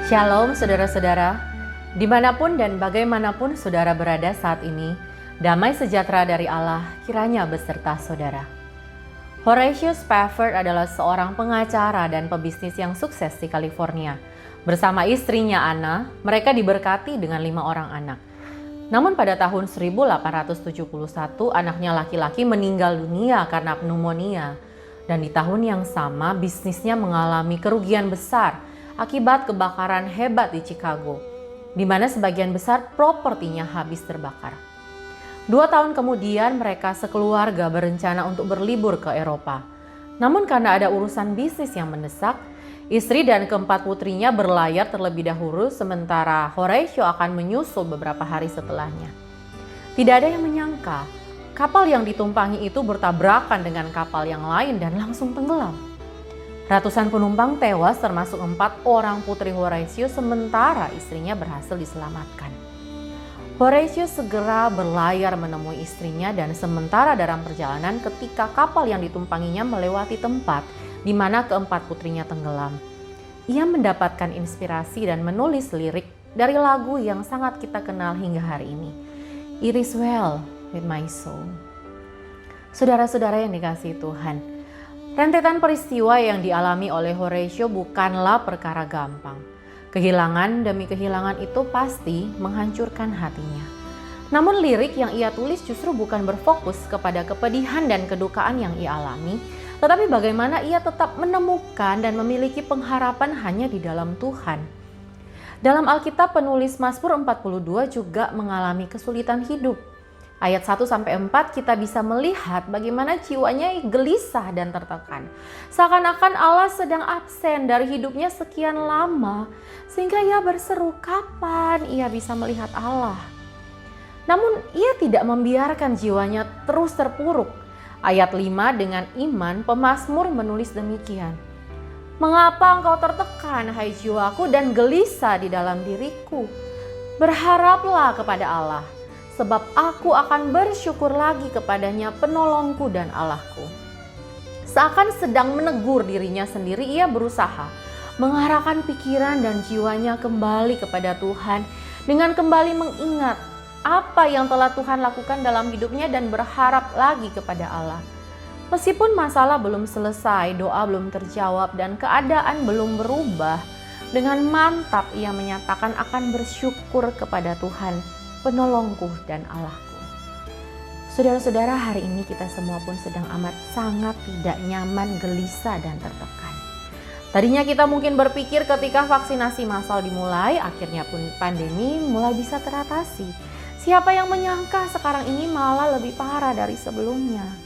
Shalom saudara-saudara, dimanapun dan bagaimanapun saudara berada saat ini, damai sejahtera dari Allah kiranya beserta saudara. Horatio Spafford adalah seorang pengacara dan pebisnis yang sukses di California. Bersama istrinya Anna, mereka diberkati dengan 5 orang anak. Namun pada tahun 1871, anaknya laki-laki meninggal dunia karena pneumonia. Dan di tahun yang sama, bisnisnya mengalami kerugian besar akibat kebakaran hebat di Chicago, di mana sebagian besar propertinya habis terbakar. 2 tahun kemudian mereka sekeluarga berencana untuk berlibur ke Eropa. Namun karena ada urusan bisnis yang mendesak, istri dan keempat putrinya berlayar terlebih dahulu sementara Horatio akan menyusul beberapa hari setelahnya. Tidak ada yang menyangka, kapal yang ditumpangi itu bertabrakan dengan kapal yang lain dan langsung tenggelam. Ratusan penumpang tewas termasuk 4 orang putri Horatio sementara istrinya berhasil diselamatkan. Horatio segera berlayar menemui istrinya dan sementara dalam perjalanan ketika kapal yang ditumpanginya melewati tempat di mana keempat putrinya tenggelam. Ia mendapatkan inspirasi dan menulis lirik dari lagu yang sangat kita kenal hingga hari ini. It is well with my soul. Saudara-saudara yang dikasihi Tuhan, rentetan peristiwa yang dialami oleh Horatio bukanlah perkara gampang. Kehilangan demi kehilangan itu pasti menghancurkan hatinya. Namun lirik yang ia tulis justru bukan berfokus kepada kepedihan dan kedukaan yang ia alami, tetapi bagaimana ia tetap menemukan dan memiliki pengharapan hanya di dalam Tuhan. Dalam Alkitab, penulis Mazmur 42 juga mengalami kesulitan hidup. Ayat 1-4 kita bisa melihat bagaimana jiwanya gelisah dan tertekan. Seakan-akan Allah sedang absen dari hidupnya sekian lama, sehingga ia berseru kapan ia bisa melihat Allah. Namun ia tidak membiarkan jiwanya terus terpuruk. Ayat 5, dengan iman pemazmur menulis demikian. Mengapa engkau tertekan, hai jiwaku, dan gelisah di dalam diriku? Berharaplah kepada Allah, sebab aku akan bersyukur lagi kepadanya, penolongku dan Allahku. Seakan sedang menegur dirinya sendiri, ia berusaha mengarahkan pikiran dan jiwanya kembali kepada Tuhan dengan kembali mengingat apa yang telah Tuhan lakukan dalam hidupnya dan berharap lagi kepada Allah. Meskipun masalah belum selesai, doa belum terjawab, dan keadaan belum berubah, dengan mantap ia menyatakan akan bersyukur kepada Tuhan, penolongku dan Allahku. Saudara-saudara, hari ini kita semua pun sedang amat sangat tidak nyaman, gelisah dan tertekan. Tadinya kita mungkin berpikir ketika vaksinasi massal dimulai, akhirnya pun pandemi mulai bisa teratasi. Siapa yang menyangka sekarang ini malah lebih parah dari sebelumnya.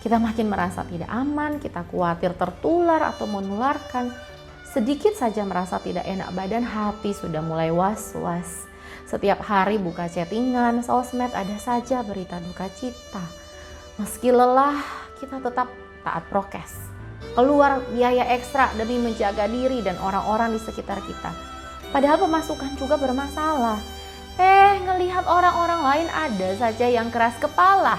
Kita makin merasa tidak aman, kita khawatir tertular atau menularkan. Sedikit saja merasa tidak enak badan, hati sudah mulai was-was. Setiap hari buka chattingan, sosmed, ada saja berita duka cita. Meski lelah, kita tetap taat prokes. Keluar biaya ekstra demi menjaga diri dan orang-orang di sekitar kita. Padahal pemasukan juga bermasalah. Ngelihat orang-orang lain ada saja yang keras kepala.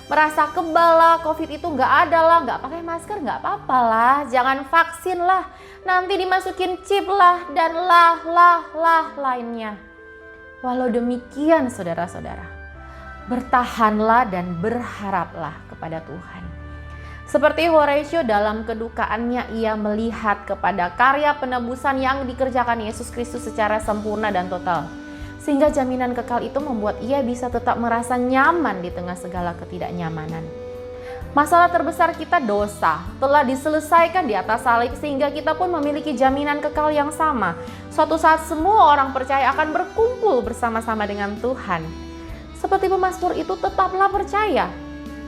Merasa kebal lah, COVID itu nggak ada lah, nggak pakai masker nggak apa-apa lah, jangan vaksin lah, nanti dimasukin chip lah, dan lainnya. Walau demikian saudara-saudara, bertahanlah dan berharaplah kepada Tuhan. Seperti Horatio, dalam kedukaannya ia melihat kepada karya penebusan yang dikerjakan Yesus Kristus secara sempurna dan total. Sehingga jaminan kekal itu membuat ia bisa tetap merasa nyaman di tengah segala ketidaknyamanan. Masalah terbesar kita, dosa, telah diselesaikan di atas salib sehingga kita pun memiliki jaminan kekal yang sama. Suatu saat semua orang percaya akan berkumpul bersama-sama dengan Tuhan. Seperti pemazmur itu, tetaplah percaya.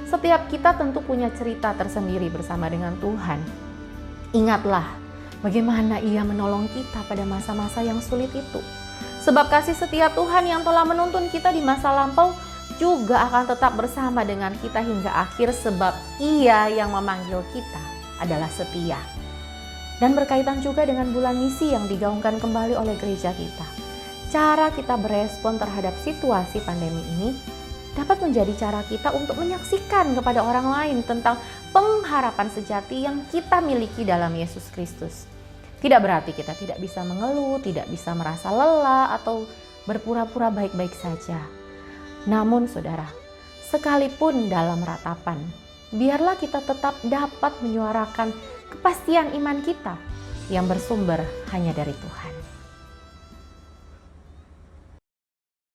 Setiap kita tentu punya cerita tersendiri bersama dengan Tuhan. Ingatlah bagaimana Ia menolong kita pada masa-masa yang sulit itu. Sebab kasih setia Tuhan yang telah menuntun kita di masa lampau juga akan tetap bersama dengan kita hingga akhir, sebab Ia yang memanggil kita adalah setia. Dan berkaitan juga dengan bulan misi yang digaungkan kembali oleh gereja kita. Cara kita berespon terhadap situasi pandemi ini dapat menjadi cara kita untuk menyaksikan kepada orang lain tentang pengharapan sejati yang kita miliki dalam Yesus Kristus. Tidak berarti kita tidak bisa mengeluh, tidak bisa merasa lelah, atau berpura-pura baik-baik saja. Namun saudara, sekalipun dalam ratapan, biarlah kita tetap dapat menyuarakan kepastian iman kita yang bersumber hanya dari Tuhan.